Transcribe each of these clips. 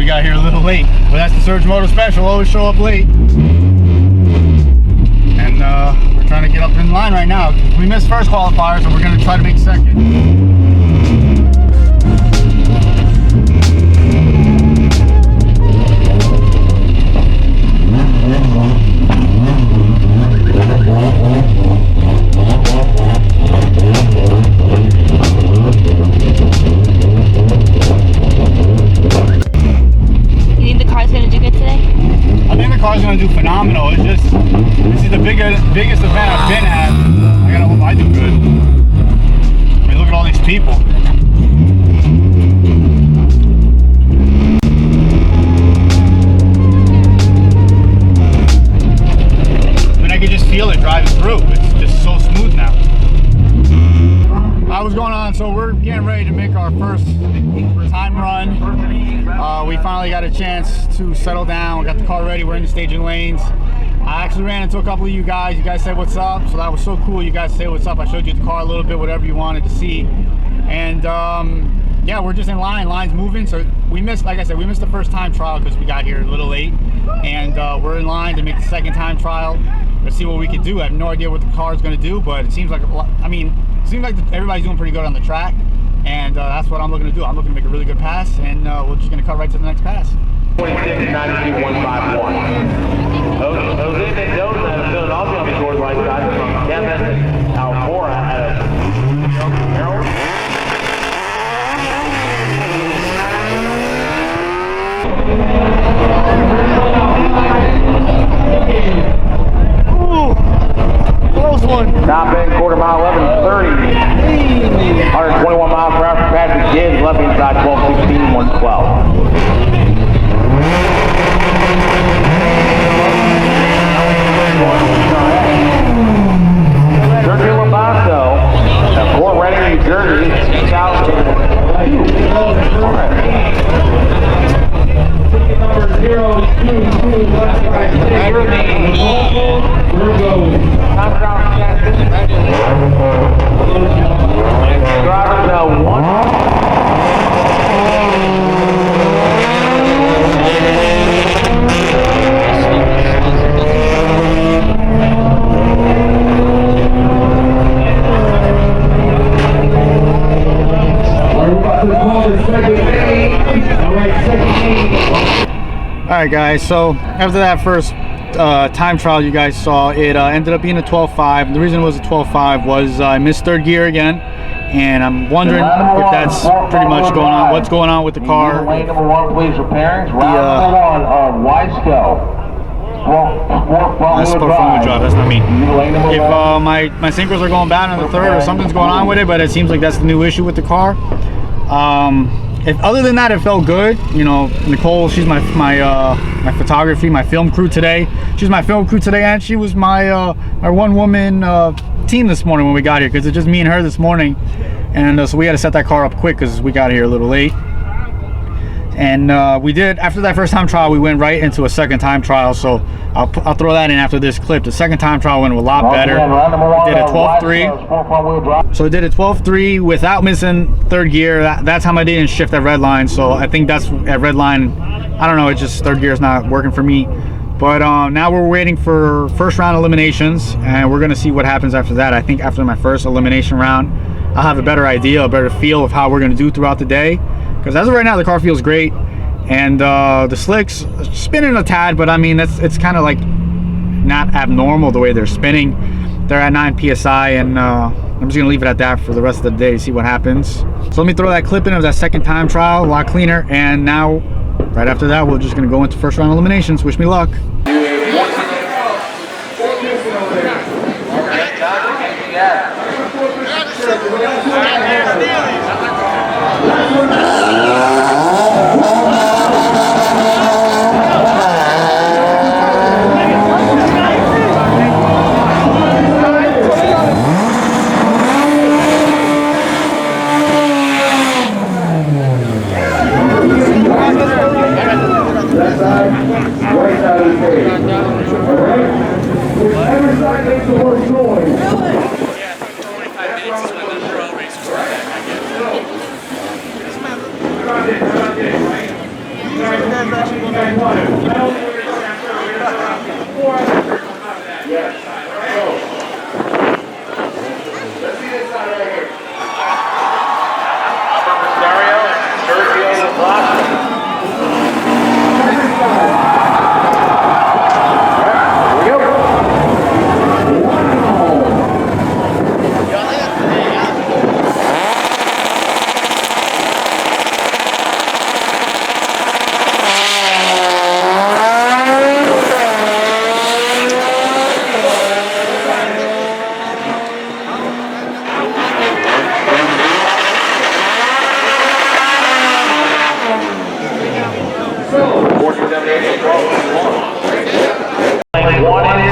we got here a little late. But that's the Surge Moto Special, always show up late. And we're trying to get up in line right now. We missed first qualifier, so we're going to try to make second. Gonna do phenomenal. It's just, this is the biggest event I've been at. I gotta hope I do good. I mean, look at all these people. I mean, I can just feel it driving through. It's just so smooth now. What's going on? So we're getting ready to make our first time run. We finally got a chance to settle down. We got the car ready. We're in the staging lanes. I actually ran into a couple of you guys. You guys said what's up, so that was so cool. You guys say what's up. I showed you the car a little bit, whatever you wanted to see. And yeah, we're just in line. Line's moving. So we missed, like I said, we missed the first time trial because we got here a little late. And we're in line to make the second time trial. Let's see what we can do. I have no idea what the car is going to do, but it seems like, I mean, it seems like everybody's doing pretty good on the track. And that's what I'm looking to do. I'm looking to make a really good pass, and we're just going to cut right to the next pass. 26.92.151. Jose Mendoza out of Philadelphia on the short right side from Kevin Almora out of Maryland. Ooh, close one. Top end, quarter mile, 11:30. 121 miles per hour for Patrick Gibbs, left inside 12:16, 112. Sergio Labasso, Fort Reading, New Jersey, south to Ticket number 022, left side, drivers one. Alright guys, so after that first time trial you guys saw, it ended up being a 12.5. The reason it was a 12.5 was I missed third gear again, and I'm wondering if that's pretty much going on. What's going on with the car? Lane number one, please, for pairings. Round number one of Wiseco. That's front-wheel drive, that's not me. If my synchros are going bad on the third or something's going on with it, but it seems like that's the new issue with the car. If other than that, it felt good. You know, Nicole, she's my photography, my film crew today. She's my film crew today, and she was my my one-woman team this morning when we got here, because it's just me and her this morning, and so we had to set that car up quick because we got here a little late. And we did, after that first time trial, we went right into a second time trial, so I'll throw that in after this clip. The second time trial went a lot better. We did a 12.3. So we did a 12.3 without missing third gear. That time I didn't shift at red line, so I think that's at red line. I don't know, it's just third gear is not working for me. But now we're waiting for first round eliminations, and we're gonna see what happens after that. I think after my first elimination round, I'll have a better idea, a better feel of how we're gonna do throughout the day. Because as of right now, the car feels great, and the slicks spinning a tad, but I mean it's kind of like not abnormal the way they're spinning. They're at 9 psi, and I'm just gonna leave it at that for the rest of the day, see what happens. So let me throw that clip in of that second time trial, a lot cleaner, and now right after that we're just gonna go into first round eliminations. Wish me luck. One and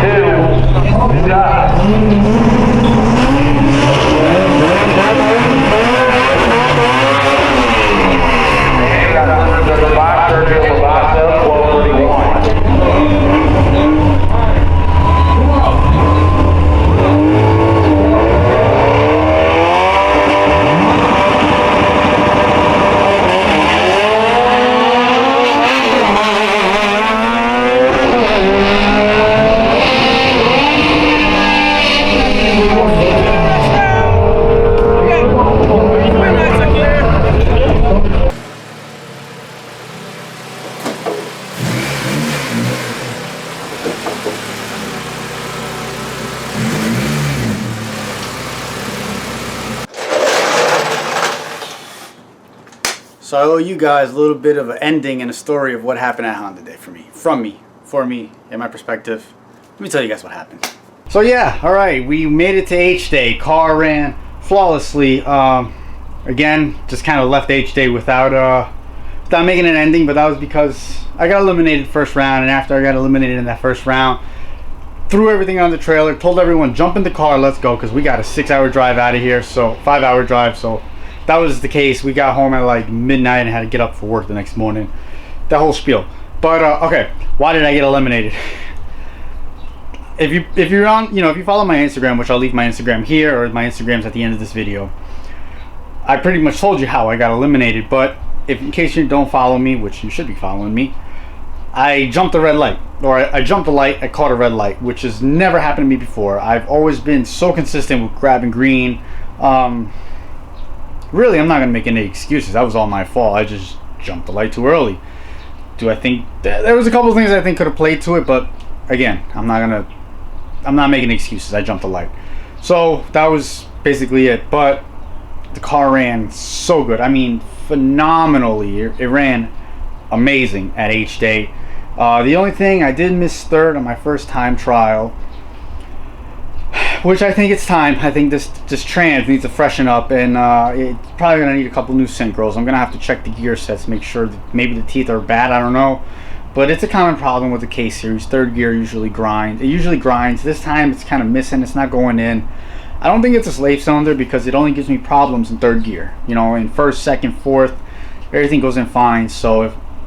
two. Good job. So I owe you guys a little bit of an ending and a story of what happened at Hday for me, in my perspective. Let me tell you guys what happened. So yeah, all right, we made it to Hday. Car ran flawlessly. Again, just kind of left Hday without making an ending, but that was because I got eliminated first round, and after I got eliminated in that first round, threw everything on the trailer, told everyone jump in the car, let's go, because we got a 6-hour drive out of here, so 5-hour drive. So that was the case. We got home at like midnight and had to get up for work the next morning. That whole spiel. But okay, why did I get eliminated? If you're on, if you follow my Instagram, which I'll leave my Instagram here, or my Instagram's at the end of this video, I pretty much told you how I got eliminated. But if in case you don't follow me, which you should be following me, I jumped a red light, or I jumped a light, I caught a red light, which has never happened to me before. I've always been so consistent with grabbing green. Really, I'm not gonna make any excuses. That was all my fault. I just jumped the light too early. Do I think there was a couple of things I think could have played to it, but again, I'm not making excuses. I jumped the light. So that was basically it. But the car ran so good. I mean, phenomenally. It ran amazing at Hday. The only thing, I did miss third on my first time trial, which I think it's time. I think this trans needs to freshen up, and it's probably gonna need a couple new synchros. I'm gonna have to check the gear sets, make sure that maybe the teeth are bad. I don't know, but it's a common problem with the K series. Third gear usually grinds. It usually grinds. This time it's kind of missing. It's not going in. I don't think it's a slave cylinder because it only gives me problems in third gear. In first, second, fourth, everything goes in fine. So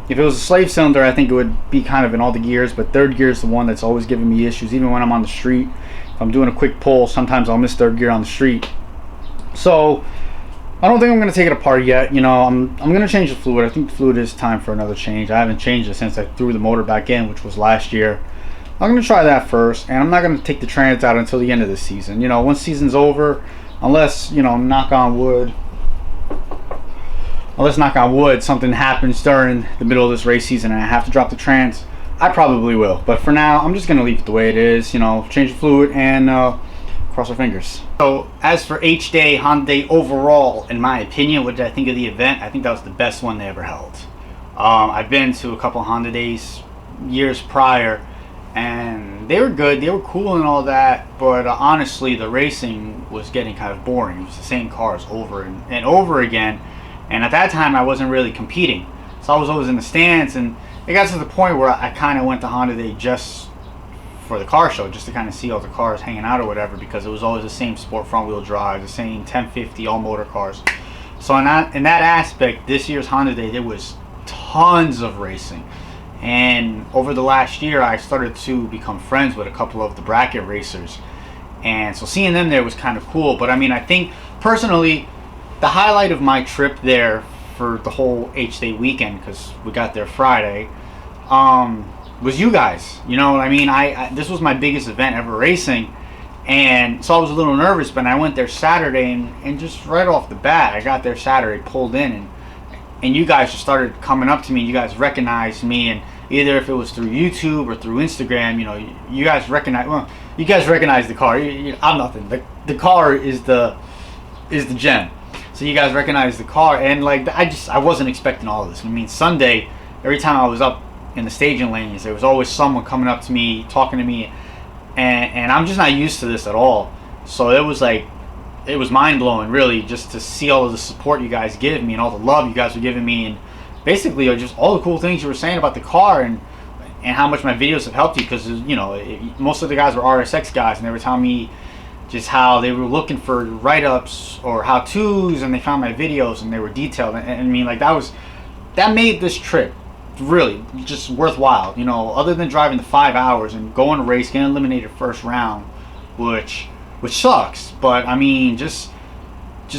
if it was a slave cylinder, I think it would be kind of in all the gears. But third gear is the one that's always giving me issues, even when I'm on the street. If I'm doing a quick pull, sometimes I'll miss third gear on the street. So I don't think I'm going to take it apart yet. I'm going to change the fluid. I think the fluid is time for another change. I haven't changed it since I threw the motor back in, which was last year. I'm going to try that first, and I'm not going to take the trans out until the end of the season. Once season's over, unless, knock on wood, something happens during the middle of this race season and I have to drop the trans, I probably will. But for now, I'm just going to leave it the way it is, change the fluid and cross our fingers. So as for Hday overall, in my opinion, what did I think of the event? I think that was the best one they ever held. I've been to a couple Hdays years prior, and they were good, they were cool and all that, but honestly the racing was getting kind of boring. It was the same cars over and over again, and at that time I wasn't really competing, so I was always in the stands, and it got to the point where I kind of went to Hday just for the car show, just to kind of see all the cars hanging out or whatever, because it was always the same sport front wheel drive, the same 1050 all motor cars. So in that aspect, this year's Hday, there was tons of racing. And over the last year, I started to become friends with a couple of the bracket racers, and so seeing them there was kind of cool. But I mean, I think personally the highlight of my trip there for the whole Hday weekend, because we got there Friday, was you guys. You know what I mean? This was my biggest event ever racing, and so I was a little nervous, but I went there Saturday, and just right off the bat, I got there Saturday, pulled in, and you guys just started coming up to me. You guys recognized me, and either if it was through YouTube or through Instagram, you know, you guys recognize. Well, you guys recognize the car. I'm nothing. The car is the gem. So you guys recognize the car, and like I wasn't expecting all of this. I mean, Sunday, every time I was up in the staging lanes, there was always someone coming up to me, talking to me, and I'm just not used to this at all. So it was like, it was mind blowing, really, just to see all of the support you guys give me and all the love you guys were giving me, and basically just all the cool things you were saying about the car and how much my videos have helped you. Because you know, most of the guys were RSX guys, and they were telling me just how they were looking for write-ups or how-tos, and they found my videos and they were detailed, and I mean, like, that made this trip really just worthwhile. You know, other than driving the 5 hours and going to race, getting eliminated first round, which sucks, but I mean, just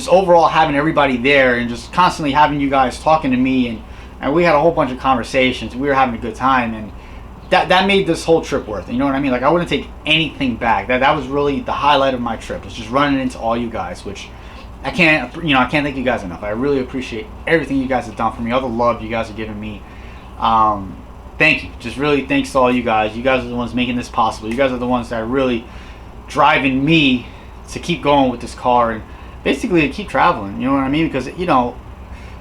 overall having everybody there and just constantly having you guys talking to me, and we had a whole bunch of conversations. We were having a good time, and that made this whole trip worth it. You know what I mean? Like, I wouldn't take anything back. That was really the highlight of my trip, was just running into all you guys, which I can't thank you guys enough. I really appreciate everything you guys have done for me, all the love you guys are giving me. Thank you. Just really thanks to all you guys. You guys are the ones making this possible. You guys are the ones that are really driving me to keep going with this car and basically to keep traveling. You know what I mean? Because, you know,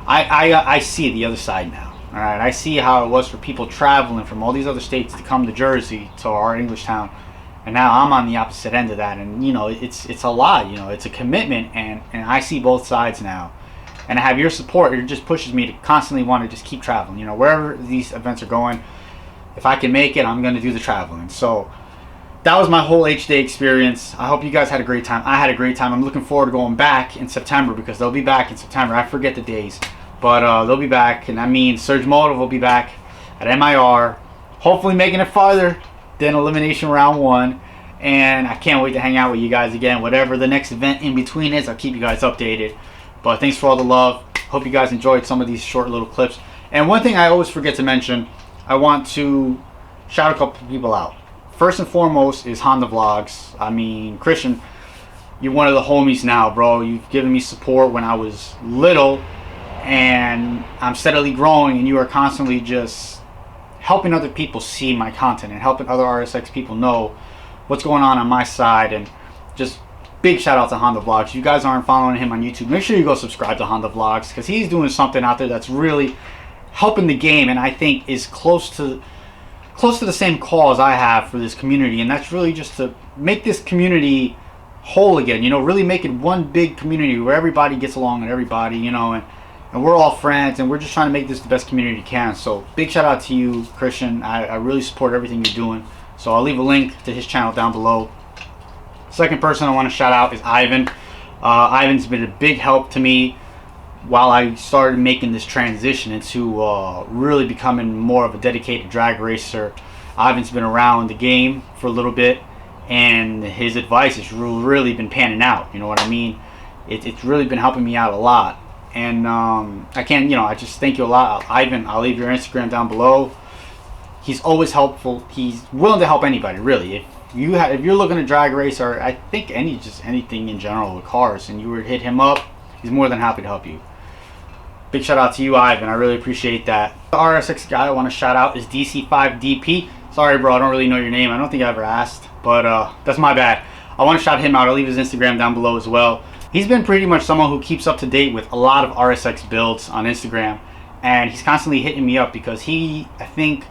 I see the other side now. All right, I see how it was for people traveling from all these other states to come to Jersey, to our English town, and now I'm on the opposite end of that. And you know, it's a lot. You know, it's a commitment, and I see both sides now. And I have your support. It just pushes me to constantly want to just keep traveling. You know, wherever these events are going, if I can make it, I'm going to do the traveling. So that was my whole Hday experience. I hope you guys had a great time. I had a great time. I'm looking forward to going back in September, because they'll be back in September. I forget the days. But they'll be back, and I mean, Surge Motive will be back at MIR, hopefully making it farther than Elimination Round 1. And I can't wait to hang out with you guys again. Whatever the next event in between is, I'll keep you guys updated. But thanks for all the love. Hope you guys enjoyed some of these short little clips. And one thing I always forget to mention, I want to shout a couple people out. First and foremost is Honda Vlogs. I mean, Christian, you're one of the homies now, bro. You've given me support when I was little, and I'm steadily growing, and you are constantly just helping other people see my content and helping other RSX people know what's going on my side. And just big shout out to Honda Vlogs. If you guys aren't following him on YouTube, make sure you go subscribe to Honda Vlogs, because he's doing something out there that's really helping the game, and I think is close to the same cause I have for this community, and that's really just to make this community whole again. You know, really make it one big community where everybody gets along with everybody, you know, and we're all friends, and we're just trying to make this the best community we can. So big shout out to you, Christian. I really support everything you're doing. So I'll leave a link to his channel down below. Second person I want to shout out is Ivan. Ivan's been a big help to me while I started making this transition into really becoming more of a dedicated drag racer. Ivan's been around the game for a little bit, and his advice has really been panning out. You know what I mean? It's really been helping me out a lot. And I just thank you a lot, Ivan. I'll leave your Instagram down below. He's always helpful. He's willing to help anybody, really. If you're looking to drag race, or I think anything in general with cars, and you were to hit him up, he's more than happy to help you. Big shout out to you, Ivan. I really appreciate that. The RSX guy I want to shout out is DC5DP. Sorry, bro, I don't really know your name. I don't think I ever asked, but that's my bad. I want to shout him out. I'll leave his Instagram down below as well. He's been pretty much someone who keeps up to date with a lot of RSX builds on Instagram, and he's constantly hitting me up because I think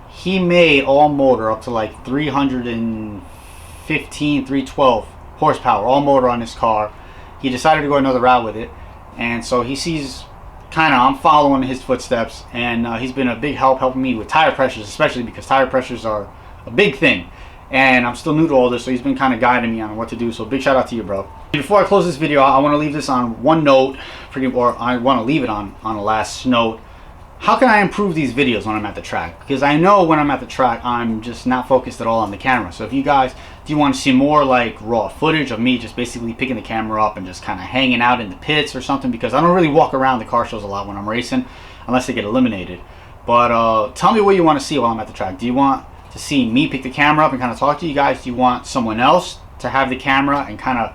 he made all motor up to like 315, 312 horsepower, all motor on his car. He decided to go another route with it, and so he sees I'm following his footsteps, and he's been a big helping me with tire pressures, especially because tire pressures are a big thing, and I'm still new to all this, so he's been kind of guiding me on what to do. So big shout out to you, bro. Before I close this video, I want to leave this on one note, or I want to leave it on a last note. How can I improve these videos when I'm at the track? Because I know when I'm at the track, I'm just not focused at all on the camera. So if you guys, do you want to see more like raw footage of me just basically picking the camera up and just kind of hanging out in the pits or something? Because I don't really walk around the car shows a lot when I'm racing, unless they get eliminated. But tell me what you want to see while I'm at the track. Do you want to see me pick the camera up and kind of talk to you guys? Do you want someone else to have the camera and kind of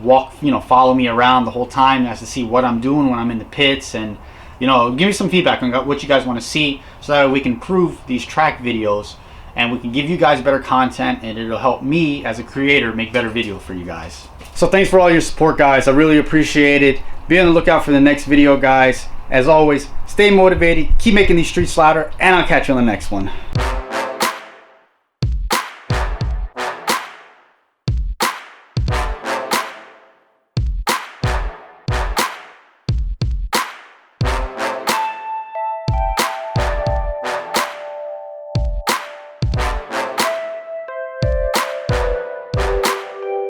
walk, follow me around the whole time as to see what I'm doing when I'm in the pits? And give me some feedback on what you guys want to see, so that we can improve these track videos and we can give you guys better content, and it'll help me as a creator make better videos for you guys. So thanks for all your support, guys. I really appreciate it. Be on the lookout for the next video, guys. As always, stay motivated, keep making these streets louder, and I'll catch you on the next one.